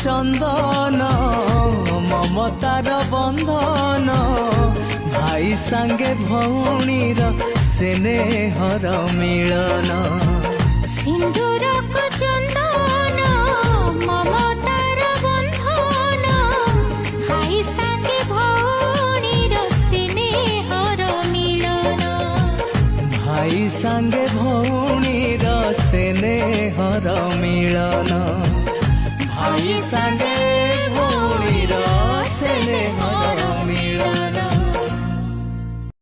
चंदन ममतार बंधन भाई सांगे भौणीर स्नेहर मिलन सिंदूर को चंदन ममतार बंधन भाई सांगे भौणीर स्नेहर मिलन भाई सांगे भौणीर स्नेहर मिलन भाई सांगे